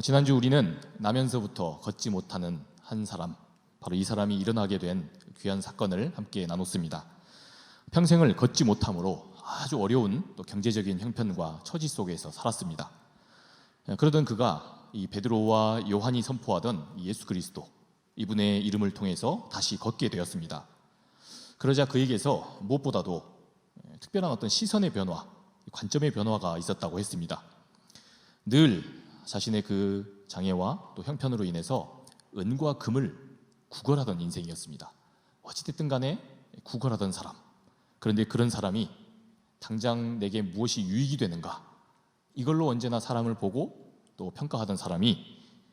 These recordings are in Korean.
지난주 우리는 나면서부터 걷지 못하는 한 사람, 바로 이 사람이 일어나게 된 귀한 사건을 함께 나눴습니다. 평생을 걷지 못함으로 아주 어려운 또 경제적인 형편과 처지 속에서 살았습니다. 그러던 그가 이 베드로와 요한이 선포하던 예수 그리스도, 이분의 이름을 통해서 다시 걷게 되었습니다. 그러자 그에게서 무엇보다도 특별한 어떤 시선의 변화, 관점의 변화가 있었다고 했습니다. 늘 자신의 그 장애와 또 형편으로 인해서 은과 금을 구걸하던 인생이었습니다. 어찌됐든 간에 구걸하던 사람, 그런데 그런 사람이 당장 내게 무엇이 유익이 되는가, 이걸로 언제나 사람을 보고 또 평가하던 사람이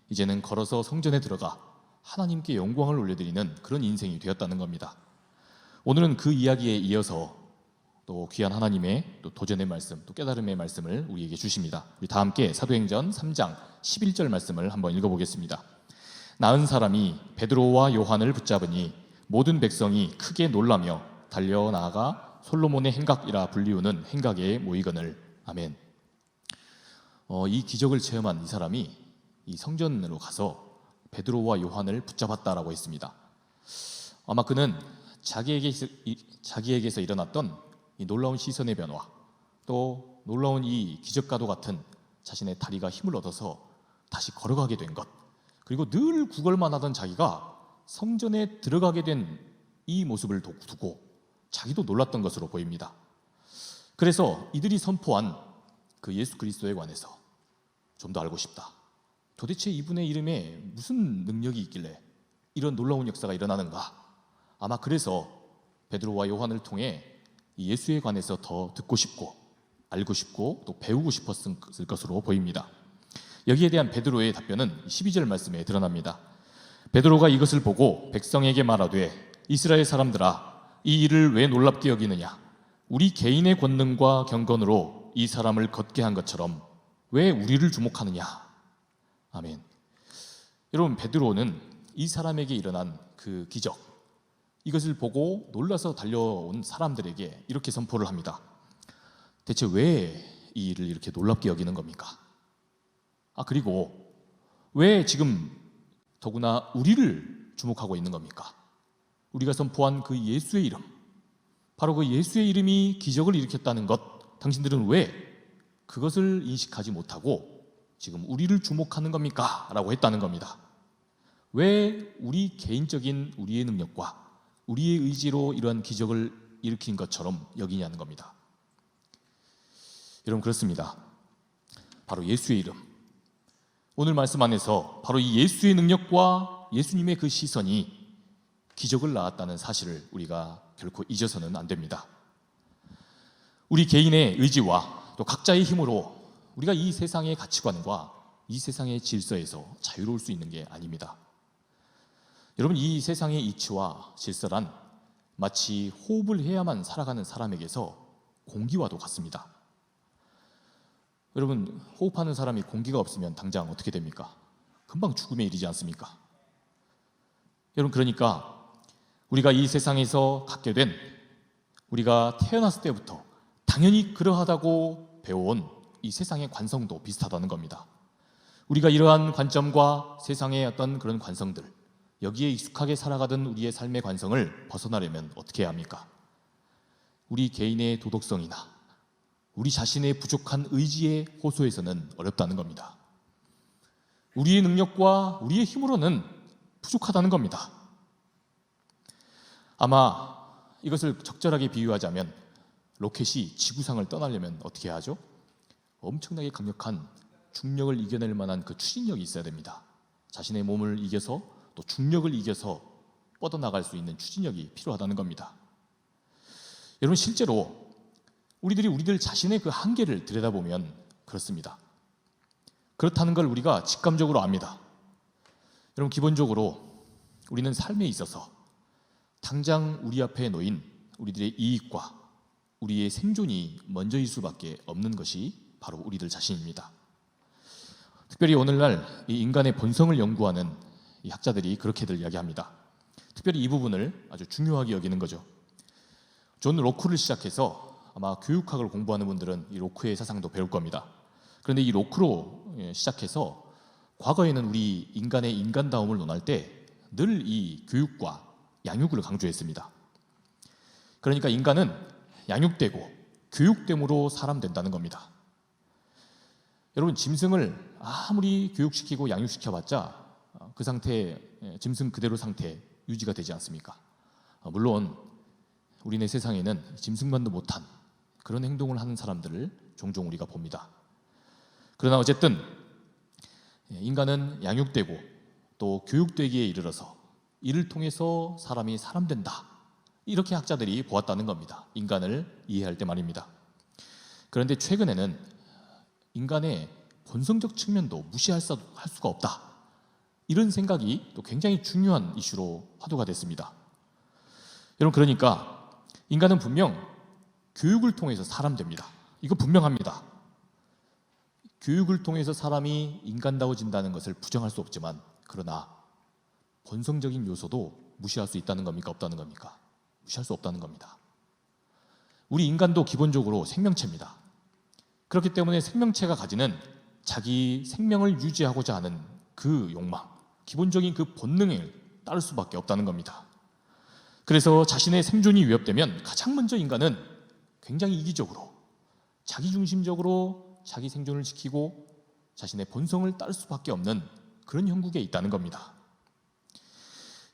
이제는 걸어서 성전에 들어가 하나님께 영광을 올려드리는 그런 인생이 되었다는 겁니다. 오늘은 그 이야기에 이어서 또 귀한 하나님의 또 도전의 말씀, 또 깨달음의 말씀을 우리에게 주십니다. 우리 다 함께 사도행전 3장 11절 말씀을 한번 읽어보겠습니다. 나은 사람이 베드로와 요한을 붙잡으니 모든 백성이 크게 놀라며 달려나아가 솔로몬의 행각이라 불리우는 행각에 모이거늘. 아멘. 이 기적을 체험한 이 사람이 이 성전으로 가서 베드로와 요한을 붙잡았다라고 했습니다. 아마 그는 자기에게서 일어났던 이 놀라운 시선의 변화, 또 놀라운 이 기적과도 같은 자신의 다리가 힘을 얻어서 다시 걸어가게 된 것, 그리고 늘 구걸만 하던 자기가 성전에 들어가게 된 이 모습을 두고 자기도 놀랐던 것으로 보입니다. 그래서 이들이 선포한 그 예수 그리스도에 관해서 좀 더 알고 싶다. 도대체 이분의 이름에 무슨 능력이 있길래 이런 놀라운 역사가 일어나는가? 아마 그래서 베드로와 요한을 통해 예수에 관해서 더 듣고 싶고 알고 싶고 또 배우고 싶었을 것으로 보입니다. 여기에 대한 베드로의 답변은 12절 말씀에 드러납니다. 베드로가 이것을 보고 백성에게 말하되 이스라엘 사람들아, 이 일을 왜 놀랍게 여기느냐? 우리 개인의 권능과 경건으로 이 사람을 걷게 한 것처럼 왜 우리를 주목하느냐? 아멘. 여러분, 베드로는 이 사람에게 일어난 그 기적, 이것을 보고 놀라서 달려온 사람들에게 이렇게 선포를 합니다. 대체 왜 이 일을 이렇게 놀랍게 여기는 겁니까? 그리고 왜 지금 더구나 우리를 주목하고 있는 겁니까? 우리가 선포한 그 예수의 이름, 바로 그 예수의 이름이 기적을 일으켰다는 것, 당신들은 왜 그것을 인식하지 못하고 지금 우리를 주목하는 겁니까? 라고 했다는 겁니다. 왜 우리 개인적인 우리의 능력과 우리의 의지로 이러한 기적을 일으킨 것처럼 여기냐는 겁니다. 여러분, 그렇습니다. 바로 예수의 이름, 오늘 말씀 안에서 바로 이 예수의 능력과 예수님의 그 시선이 기적을 낳았다는 사실을 우리가 결코 잊어서는 안 됩니다. 우리 개인의 의지와 또 각자의 힘으로 우리가 이 세상의 가치관과 이 세상의 질서에서 자유로울 수 있는 게 아닙니다. 여러분, 이 세상의 이치와 질서란 마치 호흡을 해야만 살아가는 사람에게서 공기와도 같습니다. 여러분, 호흡하는 사람이 공기가 없으면 당장 어떻게 됩니까? 금방 죽음에 이르지 않습니까? 여러분, 그러니까 우리가 이 세상에서 갖게 된, 우리가 태어났을 때부터 당연히 그러하다고 배워온 이 세상의 관성도 비슷하다는 겁니다. 우리가 이러한 관점과 세상의 어떤 그런 관성들, 여기에 익숙하게 살아가던 우리의 삶의 관성을 벗어나려면 어떻게 해야 합니까? 우리 개인의 도덕성이나 우리 자신의 부족한 의지에 호소해서는 어렵다는 겁니다. 우리의 능력과 우리의 힘으로는 부족하다는 겁니다. 아마 이것을 적절하게 비유하자면 로켓이 지구상을 떠나려면 어떻게 하죠? 엄청나게 강력한 중력을 이겨낼 만한 그 추진력이 있어야 됩니다. 자신의 몸을 이겨서 또 중력을 이겨서 뻗어나갈 수 있는 추진력이 필요하다는 겁니다. 여러분, 실제로 우리들 자신의 그 한계를 들여다보면 그렇습니다. 그렇다는 걸 우리가 직감적으로 압니다. 여러분, 기본적으로 우리는 삶에 있어서 당장 우리 앞에 놓인 우리들의 이익과 우리의 생존이 먼저일 수밖에 없는 것이 바로 우리들 자신입니다. 특별히 오늘날 이 인간의 본성을 연구하는 이 학자들이 그렇게들 이야기합니다. 특별히 이 부분을 아주 중요하게 여기는 거죠. 존 로크를 시작해서 아마 교육학을 공부하는 분들은 이 로크의 사상도 배울 겁니다. 그런데 이 로크로 시작해서 과거에는 우리 인간의 인간다움을 논할 때 늘 이 교육과 양육을 강조했습니다. 그러니까 인간은 양육되고 교육됨으로 사람 된다는 겁니다. 여러분, 짐승을 아무리 교육시키고 양육시켜봤자 그 상태, 짐승 그대로 상태 유지가 되지 않습니까? 물론 우리네 세상에는 짐승만도 못한 그런 행동을 하는 사람들을 종종 우리가 봅니다. 그러나 어쨌든 인간은 양육되고 또 교육되기에 이르러서 이를 통해서 사람이 사람 된다, 이렇게 학자들이 보았다는 겁니다. 인간을 이해할 때 말입니다. 그런데 최근에는 인간의 본성적 측면도 무시할 수가 없다, 이런 생각이 또 굉장히 중요한 이슈로 화두가 됐습니다. 여러분, 그러니까 인간은 분명 교육을 통해서 사람 됩니다. 이거 분명합니다. 교육을 통해서 사람이 인간다워진다는 것을 부정할 수 없지만, 그러나 본성적인 요소도 무시할 수 있다는 겁니까? 없다는 겁니까? 무시할 수 없다는 겁니다. 우리 인간도 기본적으로 생명체입니다. 그렇기 때문에 생명체가 가지는 자기 생명을 유지하고자 하는 그 욕망, 기본적인 그 본능을 따를 수밖에 없다는 겁니다. 그래서 자신의 생존이 위협되면 가장 먼저 인간은 굉장히 이기적으로, 자기중심적으로 자기 생존을 지키고 자신의 본성을 따를 수밖에 없는 그런 형국에 있다는 겁니다.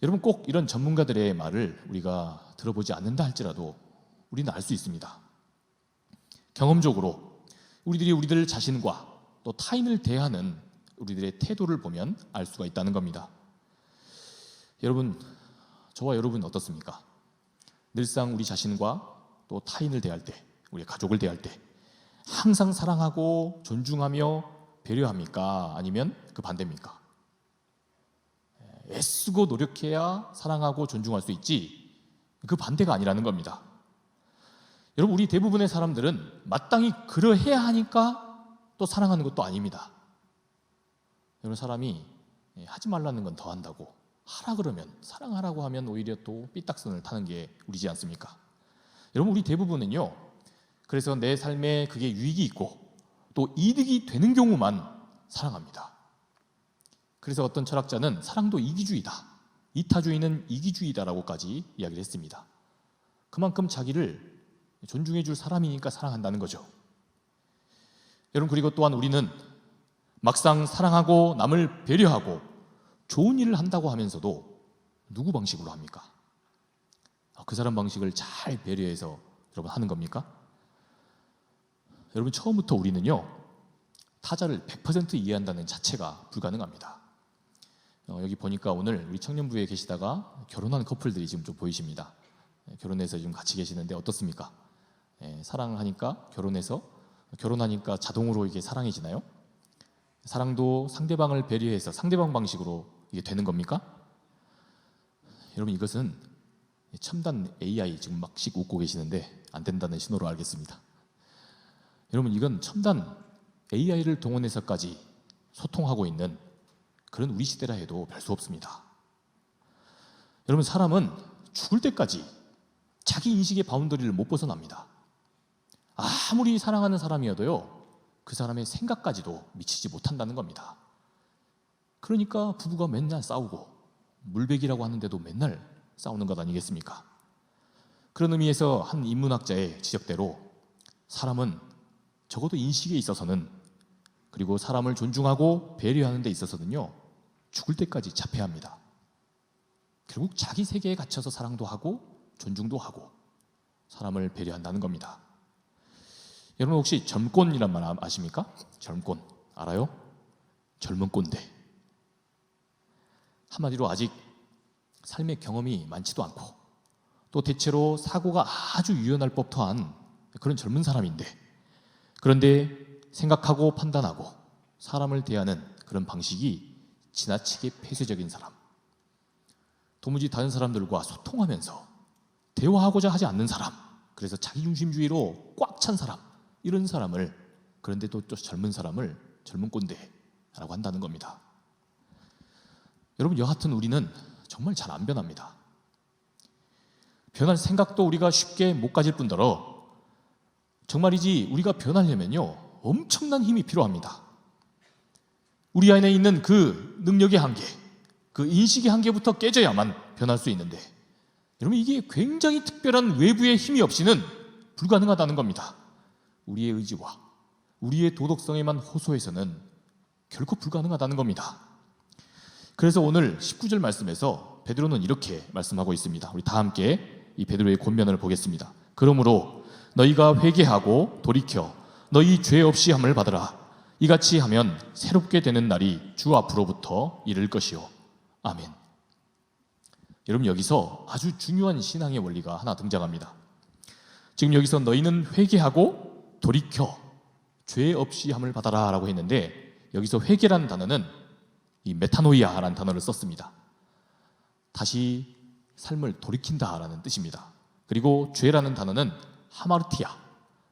여러분, 꼭 이런 전문가들의 말을 우리가 들어보지 않는다 할지라도 우리는 알 수 있습니다. 경험적으로 우리들이 우리들 자신과 또 타인을 대하는 우리들의 태도를 보면 알 수가 있다는 겁니다. 여러분, 저와 여러분 어떻습니까? 늘상 우리 자신과 또 타인을 대할 때, 우리 가족을 대할 때 항상 사랑하고 존중하며 배려합니까? 아니면 그 반대입니까? 애쓰고 노력해야 사랑하고 존중할 수 있지, 그 반대가 아니라는 겁니다. 여러분, 우리 대부분의 사람들은 마땅히 그러해야 하니까 또 사랑하는 것도 아닙니다. 여러분, 사람이 하지 말라는 건 더 한다고, 하라 그러면, 사랑하라고 하면 오히려 또 삐딱선을 타는 게 우리지 않습니까? 여러분, 우리 대부분은요, 그래서 내 삶에 그게 유익이 있고 또 이득이 되는 경우만 사랑합니다. 그래서 어떤 철학자는 사랑도 이기주의다, 이타주의는 이기주의다라고까지 이야기를 했습니다. 그만큼 자기를 존중해 줄 사람이니까 사랑한다는 거죠. 여러분, 그리고 또한 우리는 막상 사랑하고 남을 배려하고 좋은 일을 한다고 하면서도 누구 방식으로 합니까? 그 사람 방식을 잘 배려해서 여러분 하는 겁니까? 여러분, 처음부터 우리는요, 타자를 100% 이해한다는 자체가 불가능합니다. 여기 보니까 오늘 우리 청년부에 계시다가 결혼한 커플들이 지금 좀 보이십니다. 결혼해서 지금 같이 계시는데 어떻습니까? 사랑하니까 결혼하니까 자동으로 이게 사랑해지나요? 사랑도 상대방을 배려해서 상대방 방식으로 이게 되는 겁니까? 여러분, 이것은 첨단 AI 지금 막씩 웃고 계시는데 안 된다는 신호로 알겠습니다. 여러분, 이건 첨단 AI를 동원해서까지 소통하고 있는 그런 우리 시대라 해도 별 수 없습니다. 여러분, 사람은 죽을 때까지 자기 인식의 바운더리를 못 벗어납니다. 아무리 사랑하는 사람이어도요, 그 사람의 생각까지도 미치지 못한다는 겁니다. 그러니까 부부가 맨날 싸우고 물베기라고 하는데도 맨날 싸우는 것 아니겠습니까? 그런 의미에서 한 인문학자의 지적대로 사람은 적어도 인식에 있어서는, 그리고 사람을 존중하고 배려하는 데 있어서는요, 죽을 때까지 자폐합니다. 결국 자기 세계에 갇혀서 사랑도 하고 존중도 하고 사람을 배려한다는 겁니다. 여러분, 혹시 젊곤이란 말 아십니까? 젊곤 알아요? 젊은 꼰대. 한마디로 아직 삶의 경험이 많지도 않고 또 대체로 사고가 아주 유연할 법한 그런 젊은 사람인데, 그런데 생각하고 판단하고 사람을 대하는 그런 방식이 지나치게 폐쇄적인 사람, 도무지 다른 사람들과 소통하면서 대화하고자 하지 않는 사람, 그래서 자기중심주의로 꽉 찬 사람, 이런 사람을, 그런데 또 젊은 사람을 젊은 꼰대라고 한다는 겁니다. 여러분, 여하튼 우리는 정말 잘 안 변합니다. 변할 생각도 우리가 쉽게 못 가질 뿐더러 정말이지 우리가 변하려면요, 엄청난 힘이 필요합니다. 우리 안에 있는 그 능력의 한계, 그 인식의 한계부터 깨져야만 변할 수 있는데, 여러분 이게 굉장히 특별한 외부의 힘이 없이는 불가능하다는 겁니다. 우리의 의지와 우리의 도덕성에만 호소해서는 결코 불가능하다는 겁니다. 그래서 오늘 19절 말씀에서 베드로는 이렇게 말씀하고 있습니다. 우리 다 함께 이 베드로의 권면을 보겠습니다. 그러므로 너희가 회개하고 돌이켜 너희 죄 없이 함을 받으라. 이같이 하면 새롭게 되는 날이 주 앞으로부터 이를 것이요. 아멘. 여러분 여기서 아주 중요한 신앙의 원리가 하나 등장합니다. 지금 여기서 너희는 회개하고 돌이켜 죄 없이 함을 받아라 라고 했는데, 여기서 회개라는 단어는 이 메타노이아라는 단어를 썼습니다. 다시 삶을 돌이킨다라는 뜻입니다. 그리고 죄라는 단어는 하마르티아,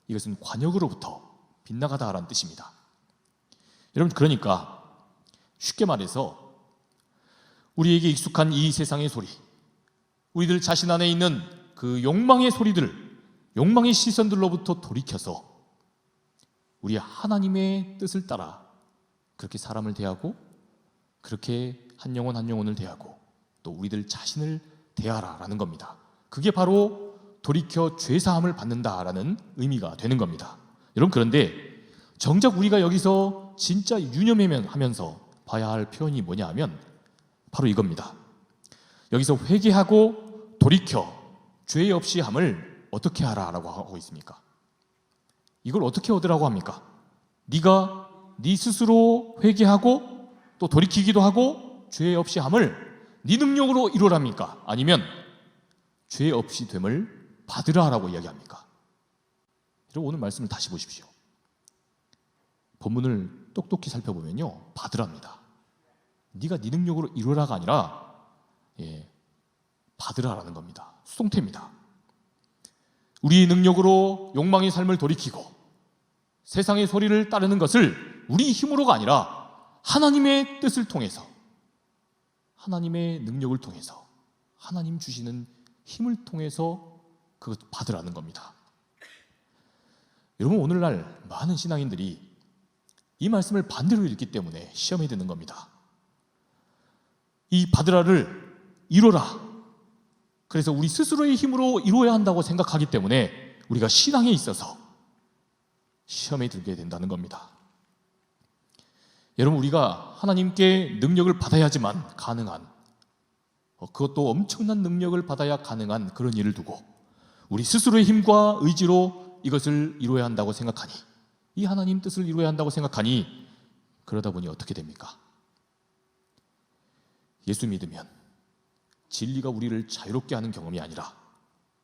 이것은 관역으로부터 빗나가다라는 뜻입니다. 여러분 그러니까 쉽게 말해서 우리에게 익숙한 이 세상의 소리, 우리들 자신 안에 있는 그 욕망의 소리들, 욕망의 시선들로부터 돌이켜서 우리 하나님의 뜻을 따라 그렇게 사람을 대하고, 그렇게 한 영혼 한 영혼을 대하고, 또 우리들 자신을 대하라라는 겁니다. 그게 바로 돌이켜 죄사함을 받는다라는 의미가 되는 겁니다. 여러분 그런데 정작 우리가 여기서 진짜 유념하면서 봐야 할 표현이 뭐냐 하면 바로 이겁니다. 여기서 회개하고 돌이켜 죄 없이 함을 어떻게 하라라고 하고 있습니까? 이걸 어떻게 얻으라고 합니까? 네가 네 스스로 회개하고 또 돌이키기도 하고 죄 없이 함을 네 능력으로 이루랍니까? 아니면 죄 없이 됨을 받으라라고 이야기합니까? 여러분 오늘 말씀을 다시 보십시오. 본문을 똑똑히 살펴보면요, 받으랍니다. 네가 네 능력으로 이루라가 아니라 받으라라는 겁니다. 수동태입니다. 우리의 능력으로 욕망의 삶을 돌이키고 세상의 소리를 따르는 것을 우리 힘으로가 아니라 하나님의 뜻을 통해서, 하나님의 능력을 통해서, 하나님 주시는 힘을 통해서 그것 받으라는 겁니다. 여러분 오늘날 많은 신앙인들이 이 말씀을 반대로 읽기 때문에 시험에 드는 겁니다. 이 받으라를 이루라, 그래서 우리 스스로의 힘으로 이루어야 한다고 생각하기 때문에 우리가 신앙에 있어서 시험에 들게 된다는 겁니다. 여러분 우리가 하나님께 능력을 받아야지만 가능한, 그것도 엄청난 능력을 받아야 가능한 그런 일을 두고 우리 스스로의 힘과 의지로 이것을 이루어야 한다고 생각하니, 이 하나님 뜻을 이루어야 한다고 생각하니, 그러다 보니 어떻게 됩니까? 예수 믿으면 진리가 우리를 자유롭게 하는 경험이 아니라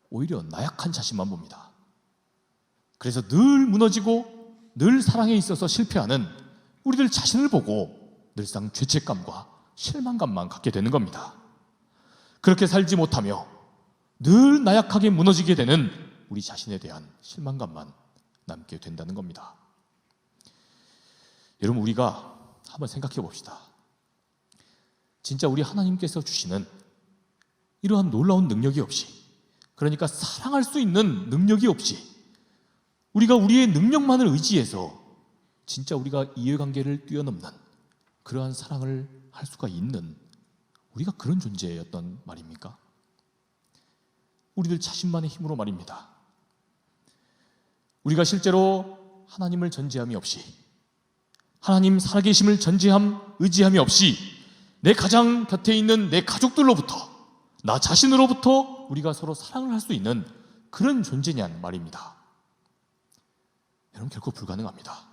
오히려 나약한 자신만 봅니다. 그래서 늘 무너지고 늘 사랑에 있어서 실패하는 우리들 자신을 보고 늘상 죄책감과 실망감만 갖게 되는 겁니다. 그렇게 살지 못하며 늘 나약하게 무너지게 되는 우리 자신에 대한 실망감만 남게 된다는 겁니다. 여러분 우리가 한번 생각해 봅시다. 진짜 우리 하나님께서 주시는 이러한 놀라운 능력이 없이, 그러니까 사랑할 수 있는 능력이 없이 우리가 우리의 능력만을 의지해서 진짜 우리가 이해관계를 뛰어넘는 그러한 사랑을 할 수가 있는 우리가 그런 존재였던 말입니까? 우리들 자신만의 힘으로 말입니다. 우리가 실제로 하나님을 전제함이 없이, 하나님 살아계심을 전제함, 의지함이 없이 내 가장 곁에 있는 내 가족들로부터, 나 자신으로부터 우리가 서로 사랑을 할 수 있는 그런 존재냐는 말입니다. 여러분 결코 불가능합니다.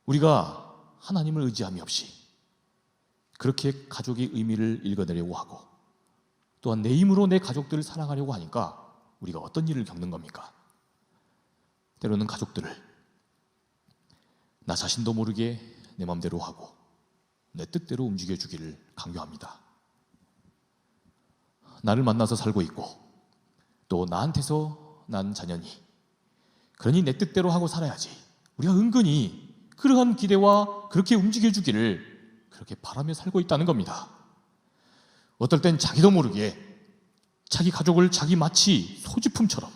우리가 하나님을 의지함이 없이 그렇게 가족의 의미를 읽어내려고 하고 또한 내 힘으로 내 가족들을 사랑하려고 하니까 우리가 어떤 일을 겪는 겁니까? 때로는 가족들을 나 자신도 모르게 내 마음대로 하고 내 뜻대로 움직여주기를 강요합니다. 나를 만나서 살고 있고 또 나한테서 난 자녀니, 그러니 내 뜻대로 하고 살아야지. 우리가 은근히 그러한 기대와 그렇게 움직여주기를 그렇게 바라며 살고 있다는 겁니다. 어떨 땐 자기도 모르게 자기 가족을 자기 마치 소지품처럼,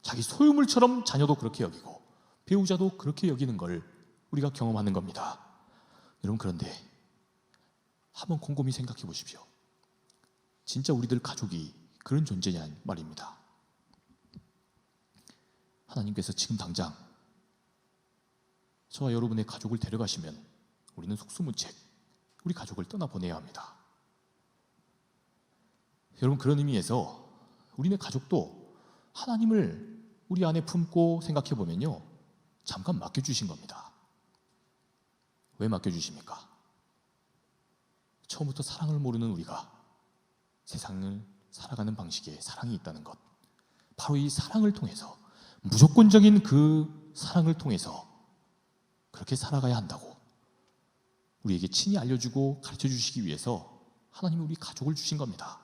자기 소유물처럼 자녀도 그렇게 여기고 배우자도 그렇게 여기는 걸 우리가 경험하는 겁니다. 여러분, 그런데 한번 곰곰이 생각해 보십시오. 진짜 우리들 가족이 그런 존재냐 말입니다. 하나님께서 지금 당장 저와 여러분의 가족을 데려가시면 우리는 속수무책 우리 가족을 떠나보내야 합니다. 여러분, 그런 의미에서 우리네 가족도 하나님을 우리 안에 품고 생각해 보면요, 잠깐 맡겨주신 겁니다. 왜 맡겨주십니까? 처음부터 사랑을 모르는 우리가 세상을 살아가는 방식에 사랑이 있다는 것, 바로 이 사랑을 통해서, 무조건적인 그 사랑을 통해서 그렇게 살아가야 한다고 우리에게 친히 알려주고 가르쳐주시기 위해서 하나님은 우리 가족을 주신 겁니다.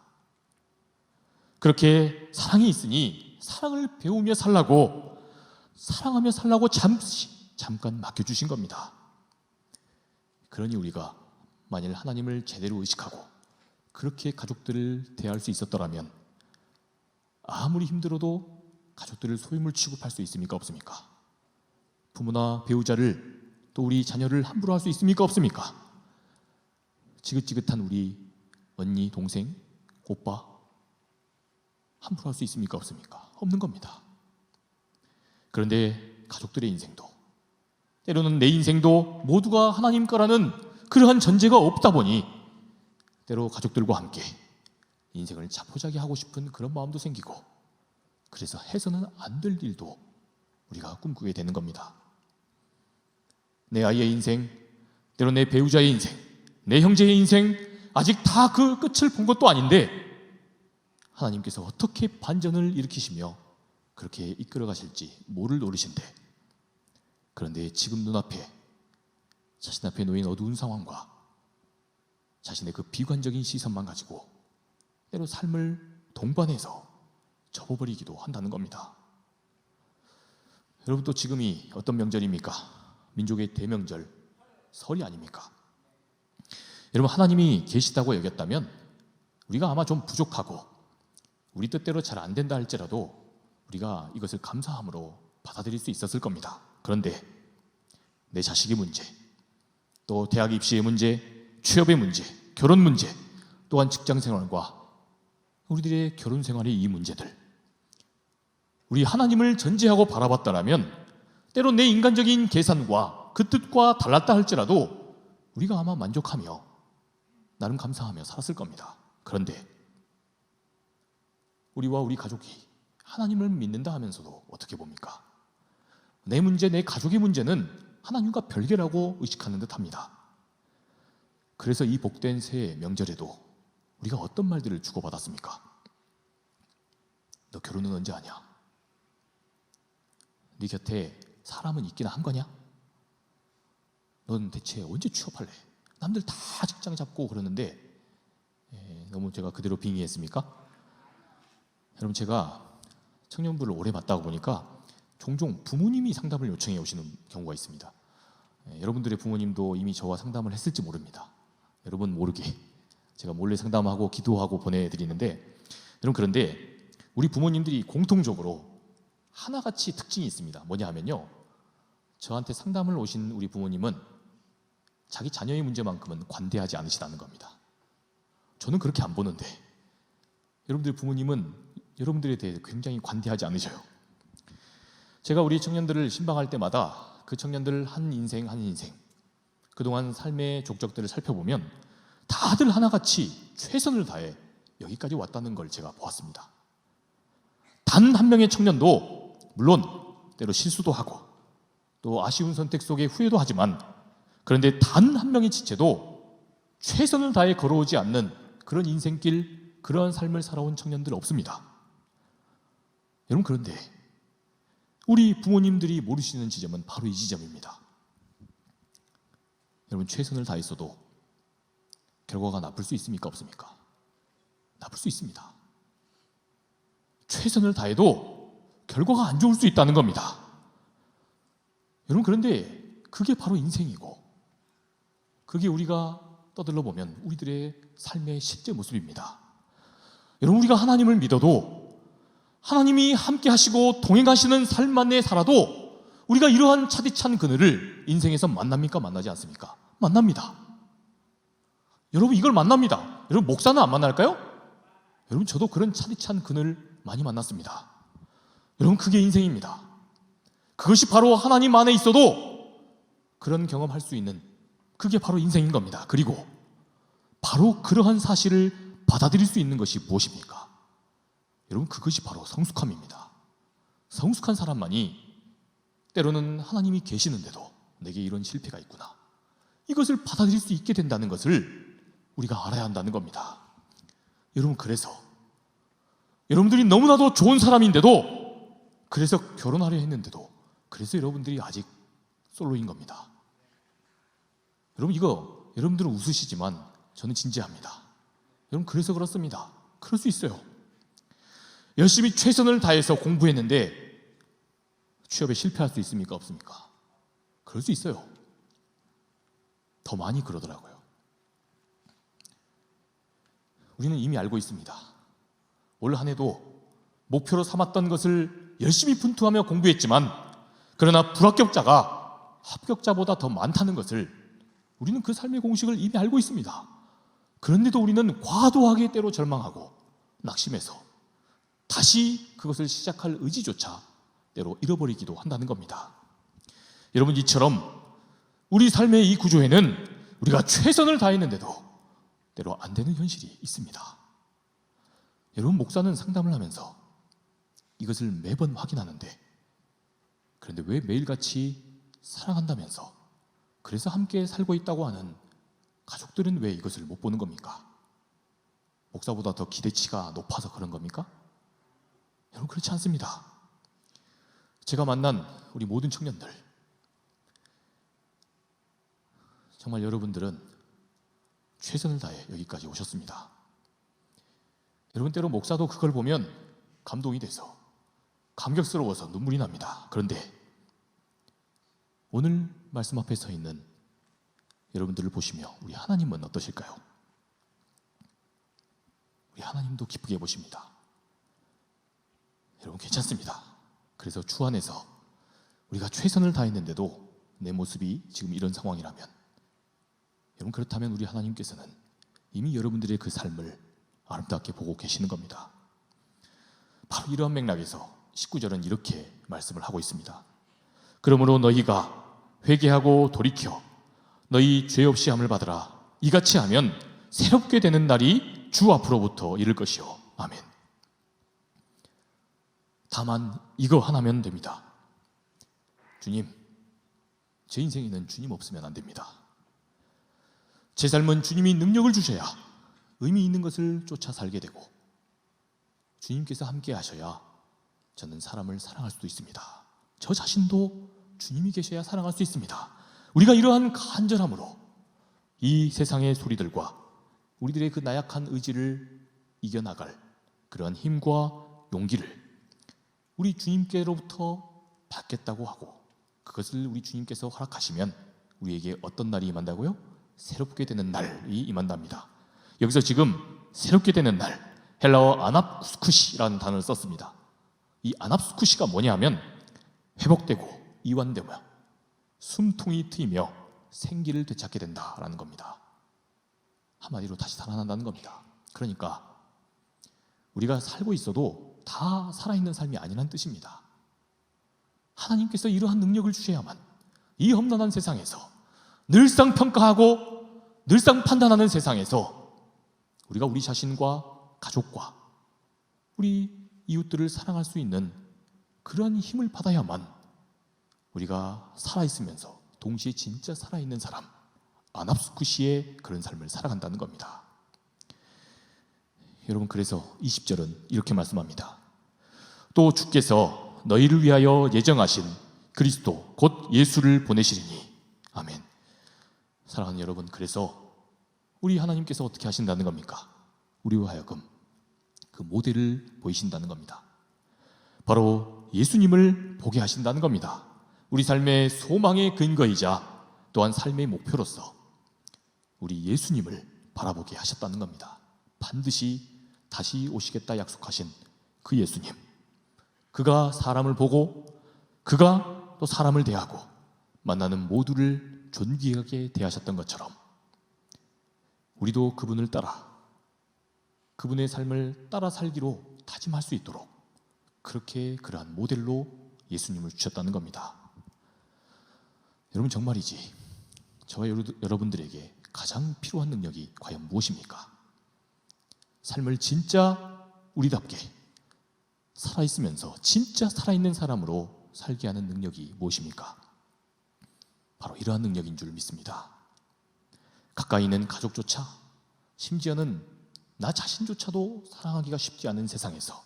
그렇게 사랑이 있으니 사랑을 배우며 살라고, 사랑하며 살라고 잠깐 맡겨주신 겁니다. 그러니 우리가 만일 하나님을 제대로 의식하고 그렇게 가족들을 대할 수 있었더라면 아무리 힘들어도 가족들을 소유물 취급할 수 있습니까? 없습니까? 부모나 배우자를, 또 우리 자녀를 함부로 할 수 있습니까? 없습니까? 지긋지긋한 우리 언니, 동생, 오빠 함부로 할 수 있습니까? 없습니까? 없는 겁니다. 그런데 가족들의 인생도, 때로는 내 인생도 모두가 하나님 거라는 그러한 전제가 없다 보니 때로 가족들과 함께 인생을 자포자기 하고 싶은 그런 마음도 생기고, 그래서 해서는 안 될 일도 우리가 꿈꾸게 되는 겁니다. 내 아이의 인생, 때로 내 배우자의 인생, 내 형제의 인생, 아직 다 그 끝을 본 것도 아닌데 하나님께서 어떻게 반전을 일으키시며 그렇게 이끌어 가실지 모를 노릇인데, 그런데 지금 눈앞에, 자신 앞에 놓인 어두운 상황과 자신의 그 비관적인 시선만 가지고 때로 삶을 동반해서 접어버리기도 한다는 겁니다. 여러분, 또 지금이 어떤 명절입니까? 민족의 대명절, 설이 아닙니까? 여러분, 하나님이 계시다고 여겼다면 우리가 아마 좀 부족하고 우리 뜻대로 잘 안 된다 할지라도 우리가 이것을 감사함으로 받아들일 수 있었을 겁니다. 그런데 내 자식의 문제, 또 대학 입시의 문제, 취업의 문제, 결혼 문제, 또한 직장 생활과 우리들의 결혼 생활의 이 문제들, 우리 하나님을 전제하고 바라봤다라면 때로 내 인간적인 계산과 그 뜻과 달랐다 할지라도 우리가 아마 만족하며 나름 감사하며 살았을 겁니다. 그런데 우리와 우리 가족이 하나님을 믿는다 하면서도 어떻게 봅니까? 내 문제, 내 가족의 문제는 하나님과 별개라고 의식하는 듯합니다. 그래서 이 복된 새해 명절에도 우리가 어떤 말들을 주고받았습니까? 너 결혼은 언제 하냐? 네 곁에 사람은 있긴 한 거냐? 넌 대체 언제 취업할래? 남들 다 직장 잡고 그러는데 너무 제가 그대로 빙의했습니까? 여러분, 제가 청년부를 오래 맡다 보니까 종종 부모님이 상담을 요청해 오시는 경우가 있습니다. 여러분들의 부모님도 이미 저와 상담을 했을지 모릅니다. 여러분 모르게 제가 몰래 상담하고 기도하고 보내드리는데, 여러분, 그런데 우리 부모님들이 공통적으로 하나같이 특징이 있습니다. 뭐냐 하면요, 저한테 상담을 오신 우리 부모님은 자기 자녀의 문제만큼은 관대하지 않으시다는 겁니다. 저는 그렇게 안 보는데 여러분들 부모님은 여러분들에 대해 굉장히 관대하지 않으셔요. 제가 우리 청년들을 신방할 때마다 그 청년들 한 인생 한 인생, 그동안 삶의 족적들을 살펴보면 다들 하나같이 최선을 다해 여기까지 왔다는 걸 제가 보았습니다. 단 한 명의 청년도 물론 때로 실수도 하고 또 아쉬운 선택 속에 후회도 하지만, 그런데 단 한 명의 지체도 최선을 다해 걸어오지 않는 그런 인생길, 그러한 삶을 살아온 청년들 없습니다. 여러분, 그런데 우리 부모님들이 모르시는 지점은 바로 이 지점입니다. 여러분, 최선을 다했어도 결과가 나쁠 수 있습니까? 없습니까? 나쁠 수 있습니다. 최선을 다해도 결과가 안 좋을 수 있다는 겁니다. 여러분, 그런데 그게 바로 인생이고, 그게 우리가 떠들러 보면 우리들의 삶의 실제 모습입니다. 여러분, 우리가 하나님을 믿어도, 하나님이 함께 하시고 동행하시는 삶만에 살아도 우리가 이러한 차디찬 그늘을 인생에서 만납니까? 만나지 않습니까? 만납니다. 여러분, 이걸 만납니다. 여러분, 목사는 안 만날까요? 여러분, 저도 그런 차디찬 그늘 많이 만났습니다. 여러분, 그게 인생입니다. 그것이 바로 하나님 안에 있어도 그런 경험할 수 있는, 그게 바로 인생인 겁니다. 그리고 바로 그러한 사실을 받아들일 수 있는 것이 무엇입니까? 여러분, 그것이 바로 성숙함입니다. 성숙한 사람만이 때로는 하나님이 계시는데도 내게 이런 실패가 있구나, 이것을 받아들일 수 있게 된다는 것을 우리가 알아야 한다는 겁니다. 여러분, 그래서 여러분들이 너무나도 좋은 사람인데도, 그래서 결혼하려 했는데도, 그래서 여러분들이 아직 솔로인 겁니다. 여러분, 이거 여러분들은 웃으시지만 저는 진지합니다. 여러분, 그래서 그렇습니다. 그럴 수 있어요. 열심히 최선을 다해서 공부했는데 취업에 실패할 수 있습니까? 없습니까? 그럴 수 있어요. 더 많이 그러더라고요. 우리는 이미 알고 있습니다. 올 한 해도 목표로 삼았던 것을 열심히 분투하며 공부했지만, 그러나 불합격자가 합격자보다 더 많다는 것을 우리는 그 삶의 공식을 이미 알고 있습니다. 그런데도 우리는 과도하게 때로 절망하고 낙심해서 다시 그것을 시작할 의지조차 때로 잃어버리기도 한다는 겁니다. 여러분, 이처럼 우리 삶의 이 구조에는 우리가 최선을 다했는데도 때로 안 되는 현실이 있습니다. 여러분, 목사는 상담을 하면서 이것을 매번 확인하는데, 그런데 왜 매일같이 사랑한다면서, 그래서 함께 살고 있다고 하는 가족들은 왜 이것을 못 보는 겁니까? 목사보다 더 기대치가 높아서 그런 겁니까? 여러분, 그렇지 않습니다. 제가 만난 우리 모든 청년들, 정말 여러분들은 최선을 다해 여기까지 오셨습니다. 여러분, 때로 목사도 그걸 보면 감동이 돼서 감격스러워서 눈물이 납니다. 그런데 오늘 말씀 앞에 서 있는 여러분들을 보시며 우리 하나님은 어떠실까요? 우리 하나님도 기쁘게 보십니다. 여러분, 괜찮습니다. 그래서 주 안에서 우리가 최선을 다했는데도 내 모습이 지금 이런 상황이라면, 여러분, 그렇다면 우리 하나님께서는 이미 여러분들의 그 삶을 아름답게 보고 계시는 겁니다. 바로 이러한 맥락에서 19절은 이렇게 말씀을 하고 있습니다. 그러므로 너희가 회개하고 돌이켜 너희 죄 없이 함을 받으라. 이같이 하면 새롭게 되는 날이 주 앞으로부터 이를 것이요. 아멘. 다만 이거 하나면 됩니다. 주님, 제 인생에는 주님 없으면 안 됩니다. 제 삶은 주님이 능력을 주셔야 의미 있는 것을 쫓아 살게 되고, 주님께서 함께 하셔야 저는 사람을 사랑할 수도 있습니다. 저 자신도 주님이 계셔야 사랑할 수 있습니다. 우리가 이러한 간절함으로 이 세상의 소리들과 우리들의 그 나약한 의지를 이겨나갈 그러한 힘과 용기를 우리 주님께로부터 받겠다고 하고, 그것을 우리 주님께서 허락하시면 우리에게 어떤 날이 임한다고요? 새롭게 되는 날이 임한답니다. 여기서 지금 새롭게 되는 날, 헬라어 아납스쿠시라는 단어를 썼습니다. 이 아납스쿠시가 뭐냐 하면 회복되고 이완되며 숨통이 트이며 생기를 되찾게 된다라는 겁니다. 한마디로 다시 살아난다는 겁니다. 그러니까 우리가 살고 있어도 다 살아있는 삶이 아니란 뜻입니다. 하나님께서 이러한 능력을 주셔야만 이 험난한 세상에서, 늘상 평가하고 늘상 판단하는 세상에서 우리가 우리 자신과 가족과 우리 이웃들을 사랑할 수 있는 그런 힘을 받아야만 우리가 살아있으면서 동시에 진짜 살아있는 사람, 아납스쿠시의 그런 삶을 살아간다는 겁니다. 여러분, 그래서 20절은 이렇게 말씀합니다. 또 주께서 너희를 위하여 예정하신 그리스도 곧 예수를 보내시리니. 아멘. 사랑하는 여러분, 그래서 우리 하나님께서 어떻게 하신다는 겁니까? 우리와 하여금 그 모델을 보이신다는 겁니다. 바로 예수님을 보게 하신다는 겁니다. 우리 삶의 소망의 근거이자 또한 삶의 목표로서 우리 예수님을 바라보게 하셨다는 겁니다. 반드시 다시 오시겠다 약속하신 그 예수님, 그가 사람을 보고 그가 또 사람을 대하고 만나는 모두를 존귀하게 대하셨던 것처럼 우리도 그분을 따라 그분의 삶을 따라 살기로 다짐할 수 있도록 그렇게 그러한 모델로 예수님을 주셨다는 겁니다. 여러분, 정말이지 저와 여러분들에게 가장 필요한 능력이 과연 무엇입니까? 삶을 진짜 우리답게 살아있으면서 진짜 살아있는 사람으로 살게 하는 능력이 무엇입니까? 바로 이러한 능력인 줄 믿습니다. 가까이 있는 가족조차, 심지어는 나 자신조차도 사랑하기가 쉽지 않은 세상에서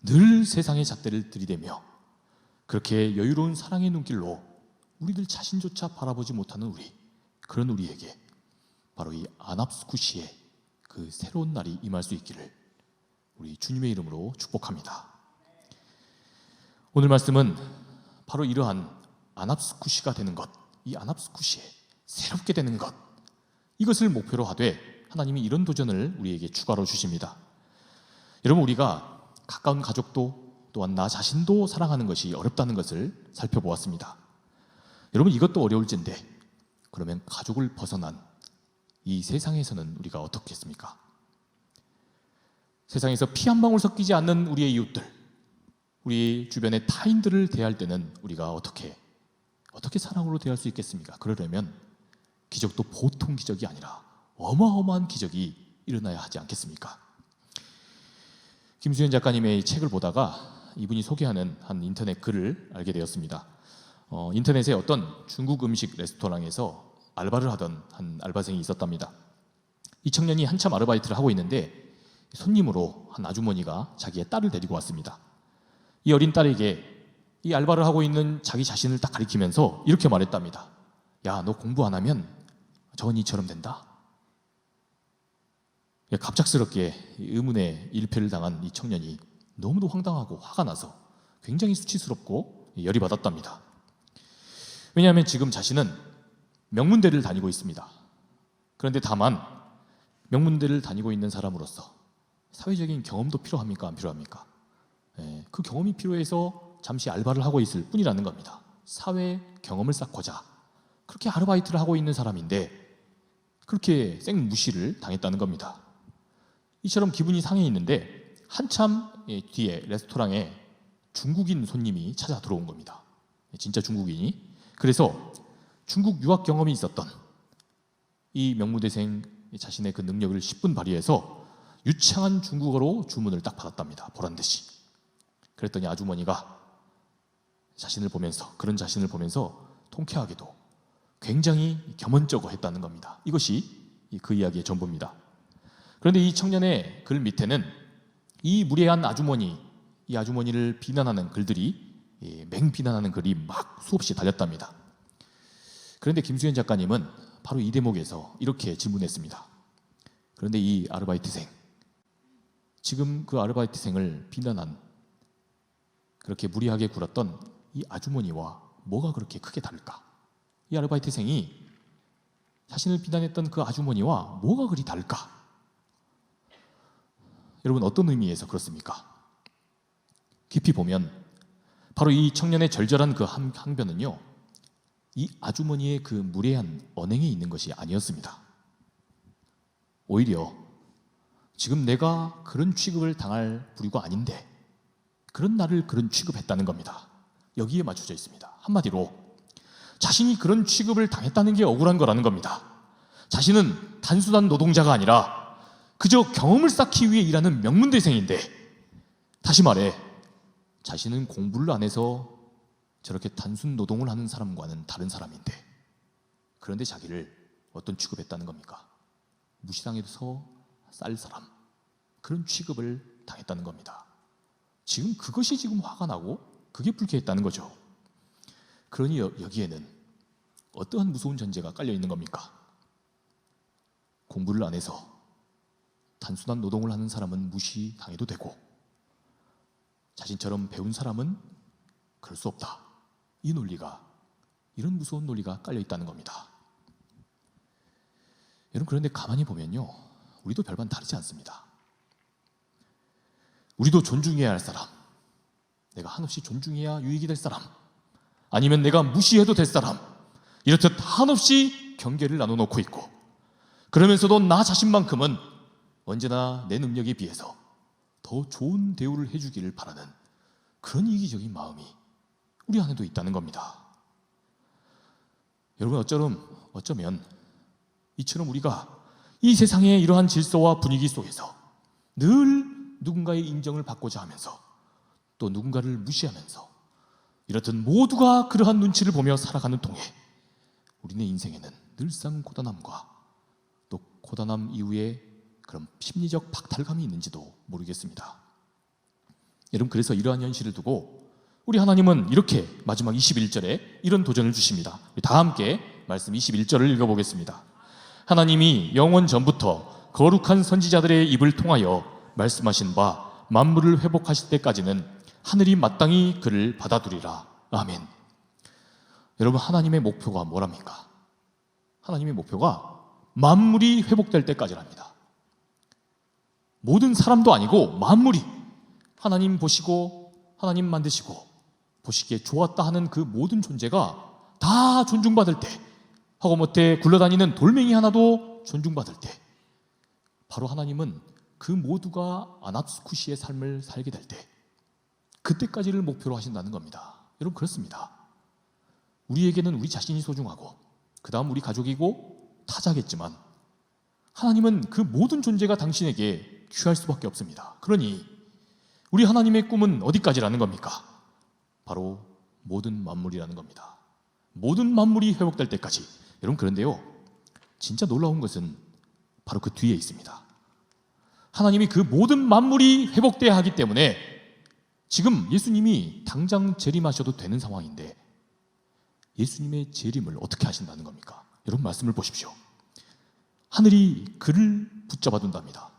늘 세상의 잣대를 들이대며 그렇게 여유로운 사랑의 눈길로 우리들 자신조차 바라보지 못하는 그런 우리에게 바로 이 아납스쿠시의 그 새로운 날이 임할 수 있기를 우리 주님의 이름으로 축복합니다. 오늘 말씀은 바로 이러한 아납스쿠시가 되는 것, 이 아납스쿠시에 새롭게 되는 것, 이것을 목표로 하되 하나님이 이런 도전을 우리에게 추가로 주십니다. 여러분, 우리가 가까운 가족도 또한 나 자신도 사랑하는 것이 어렵다는 것을 살펴보았습니다. 여러분, 이것도 어려울진데 그러면 가족을 벗어난 이 세상에서는 우리가 어떻게 했습니까? 세상에서 피 한 방울 섞이지 않는 우리의 이웃들, 우리 주변의 타인들을 대할 때는 우리가 어떻게 사랑으로 대할 수 있겠습니까? 그러려면 기적도 보통 기적이 아니라 어마어마한 기적이 일어나야 하지 않겠습니까? 김수현 작가님의 책을 보다가 이분이 소개하는 한 인터넷 글을 알게 되었습니다. 인터넷에 어떤 중국 음식 레스토랑에서 알바를 하던 한 알바생이 있었답니다. 이 청년이 한참 아르바이트를 하고 있는데 손님으로 한 아주머니가 자기의 딸을 데리고 왔습니다. 이 어린 딸에게 이 알바를 하고 있는 자기 자신을 딱 가리키면서 이렇게 말했답니다. 야, 너 공부 안 하면 저 언니처럼 된다. 갑작스럽게 의문의 일패를 당한 이 청년이 너무도 황당하고 화가 나서 굉장히 수치스럽고 열이 받았답니다. 왜냐하면 지금 자신은 명문대를 다니고 있습니다. 그런데 다만 명문대를 다니고 있는 사람으로서 사회적인 경험도 필요합니까? 안 필요합니까? 그 경험이 필요해서 잠시 알바를 하고 있을 뿐이라는 겁니다. 사회 경험을 쌓고자 그렇게 아르바이트를 하고 있는 사람인데 그렇게 생무시를 당했다는 겁니다. 이처럼 기분이 상해 있는데 한참 뒤에 레스토랑에 중국인 손님이 찾아 들어온 겁니다. 진짜 중국인이. 그래서 중국 유학 경험이 있었던 이 명무대생 자신의 그 능력을 10분 발휘해서 유창한 중국어로 주문을 딱 받았답니다. 보란듯이. 그랬더니 아주머니가 그런 자신을 보면서 통쾌하게도 굉장히 겸언쩍어 했다는 겁니다. 이것이 그 이야기의 전부입니다. 그런데 이 청년의 글 밑에는 이 무례한 이 아주머니를 비난하는 글들이 맹비난하는 글이 막 수없이 달렸답니다. 그런데 김수현 작가님은 바로 이 대목에서 이렇게 질문했습니다. 그런데 이 아르바이트생, 지금 그 아르바이트생을 비난한, 그렇게 무리하게 굴었던 이 아주머니와 뭐가 그렇게 크게 다를까? 이 아르바이트생이 자신을 비난했던 그 아주머니와 뭐가 그리 다를까? 여러분, 어떤 의미에서 그렇습니까? 깊이 보면 바로 이 청년의 절절한 그 항변은요, 이 아주머니의 그 무례한 언행에 있는 것이 아니었습니다. 오히려 지금 내가 그런 취급을 당할 부류가 아닌데 그런 나를 그런 취급했다는 겁니다. 여기에 맞춰져 있습니다. 한마디로 자신이 그런 취급을 당했다는 게 억울한 거라는 겁니다. 자신은 단순한 노동자가 아니라 그저 경험을 쌓기 위해 일하는 명문대생인데, 다시 말해 자신은 공부를 안 해서 저렇게 단순 노동을 하는 사람과는 다른 사람인데, 그런데 자기를 어떤 취급했다는 겁니까? 무시당해서 쌀 사람, 그런 취급을 당했다는 겁니다. 지금 그것이 지금 화가 나고 그게 불쾌했다는 거죠. 그러니 여기에는 어떠한 무서운 전제가 깔려 있는 겁니까? 공부를 안 해서 단순한 노동을 하는 사람은 무시당해도 되고 자신처럼 배운 사람은 그럴 수 없다. 이런 무서운 논리가 깔려 있다는 겁니다. 여러분, 그런데 가만히 보면요, 우리도 별반 다르지 않습니다. 우리도 존중해야 할 사람, 내가 한없이 존중해야 유익이 될 사람, 아니면 내가 무시해도 될 사람, 이렇듯 한없이 경계를 나눠놓고 있고, 그러면서도 나 자신만큼은 언제나 내 능력에 비해서 더 좋은 대우를 해주기를 바라는 그런 이기적인 마음이 우리 안에도 있다는 겁니다. 여러분, 어쩌면 이처럼 우리가 이 세상의 이러한 질서와 분위기 속에서 늘 누군가의 인정을 받고자 하면서 또 누군가를 무시하면서 이렇듯 모두가 그러한 눈치를 보며 살아가는 통에 우리네 인생에는 늘상 고단함과 또 고단함 이후에 그런 심리적 박탈감이 있는지도 모르겠습니다. 여러분, 그래서 이러한 현실을 두고 우리 하나님은 이렇게 마지막 21절에 이런 도전을 주십니다. 다 함께 말씀 21절을 읽어보겠습니다. 하나님이 영원 전부터 거룩한 선지자들의 입을 통하여 말씀하신 바 만물을 회복하실 때까지는 하늘이 마땅히 그를 받아두리라. 아멘. 여러분, 하나님의 목표가 뭐랍니까? 하나님의 목표가 만물이 회복될 때까지랍니다. 모든 사람도 아니고 만물이, 하나님 보시고 하나님 만드시고 보시기에 좋았다 하는 그 모든 존재가 다 존중받을 때, 하고못해 굴러다니는 돌멩이 하나도 존중받을 때, 바로 하나님은 그 모두가 아납스쿠시의 삶을 살게 될 때, 그때까지를 목표로 하신다는 겁니다. 여러분, 그렇습니다. 우리에게는 우리 자신이 소중하고 그 다음 우리 가족이고 타자겠지만, 하나님은 그 모든 존재가 당신에게 귀할 수밖에 없습니다. 그러니 우리 하나님의 꿈은 어디까지라는 겁니까? 바로 모든 만물이라는 겁니다. 모든 만물이 회복될 때까지. 여러분, 그런데요, 진짜 놀라운 것은 바로 그 뒤에 있습니다. 하나님이 그 모든 만물이 회복돼야 하기 때문에 지금 예수님이 당장 재림하셔도 되는 상황인데 예수님의 재림을 어떻게 하신다는 겁니까? 여러분, 말씀을 보십시오. 하늘이 그를 붙잡아 둔답니다.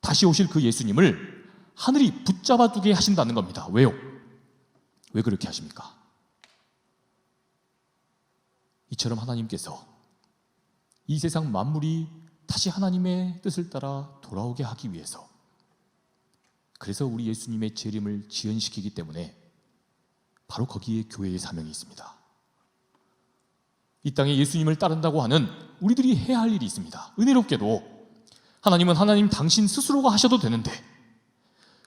다시 오실 그 예수님을 하늘이 붙잡아 두게 하신다는 겁니다. 왜요? 왜 그렇게 하십니까? 이처럼 하나님께서 이 세상 만물이 다시 하나님의 뜻을 따라 돌아오게 하기 위해서, 그래서 우리 예수님의 재림을 지연시키기 때문에 바로 거기에 교회의 사명이 있습니다. 이 땅에 예수님을 따른다고 하는 우리들이 해야 할 일이 있습니다. 은혜롭게도 하나님은 하나님 당신 스스로가 하셔도 되는데,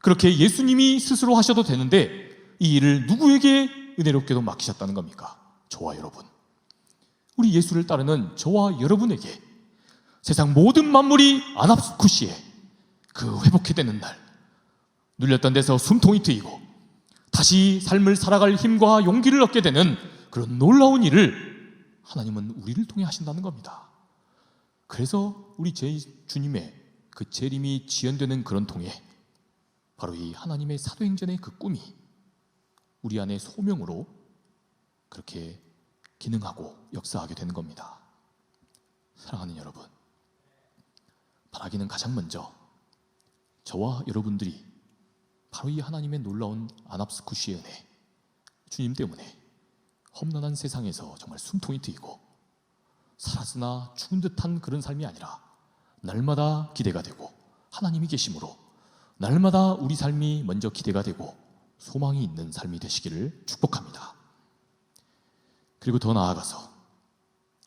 그렇게 예수님이 스스로 하셔도 되는데 이 일을 누구에게 은혜롭게도 맡기셨다는 겁니까? 저와 여러분, 우리 예수를 따르는 저와 여러분에게 세상 모든 만물이 아납스쿠시에 그 회복해 되는 날, 눌렸던 데서 숨통이 트이고 다시 삶을 살아갈 힘과 용기를 얻게 되는 그런 놀라운 일을 하나님은 우리를 통해 하신다는 겁니다. 그래서 우리 주님의 그 재림이 지연되는 그런 통에 바로 이 하나님의 사도행전의 그 꿈이 우리 안에 소명으로 그렇게 기능하고 역사하게 되는 겁니다. 사랑하는 여러분, 바라기는 가장 먼저 저와 여러분들이 바로 이 하나님의 놀라운 아납스쿠시의 은혜, 주님 때문에 험난한 세상에서 정말 숨통이 트이고 살았으나 죽은 듯한 그런 삶이 아니라 날마다 기대가 되고 하나님이 계심으로 날마다 우리 삶이 먼저 기대가 되고 소망이 있는 삶이 되시기를 축복합니다. 그리고 더 나아가서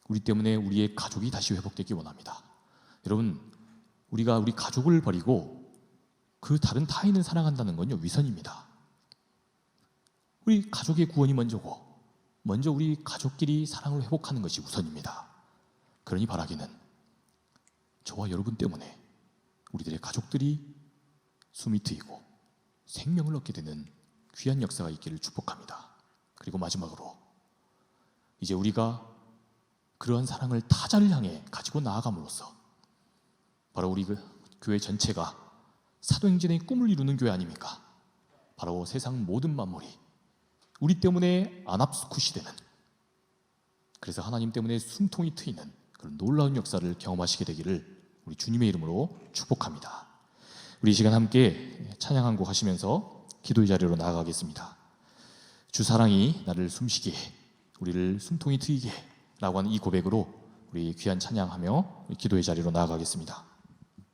우리 때문에 우리의 가족이 다시 회복되기 원합니다. 여러분, 우리가 우리 가족을 버리고 그 다른 타인을 사랑한다는 건요, 위선입니다. 우리 가족의 구원이 먼저고 먼저 우리 가족끼리 사랑을 회복하는 것이 우선입니다. 그러니 바라기는 저와 여러분 때문에 우리들의 가족들이 숨이 트이고 생명을 얻게 되는 귀한 역사가 있기를 축복합니다. 그리고 마지막으로 이제 우리가 그러한 사랑을 타자를 향해 가지고 나아감으로써 바로 우리 그 교회 전체가 사도행전의 꿈을 이루는 교회 아닙니까? 바로 세상 모든 만물이 우리 때문에 아납스쿠시 되는, 그래서 하나님 때문에 숨통이 트이는 그런 놀라운 역사를 경험하시게 되기를 우리 주님의 이름으로 축복합니다. 우리 이 시간 함께 찬양 한 곡 하시면서 기도의 자리로 나아가겠습니다. 주 사랑이 나를 숨쉬게 해, 우리를 숨통이 트이게 해 라고 하는 이 고백으로 우리 귀한 찬양하며 기도의 자리로 나아가겠습니다.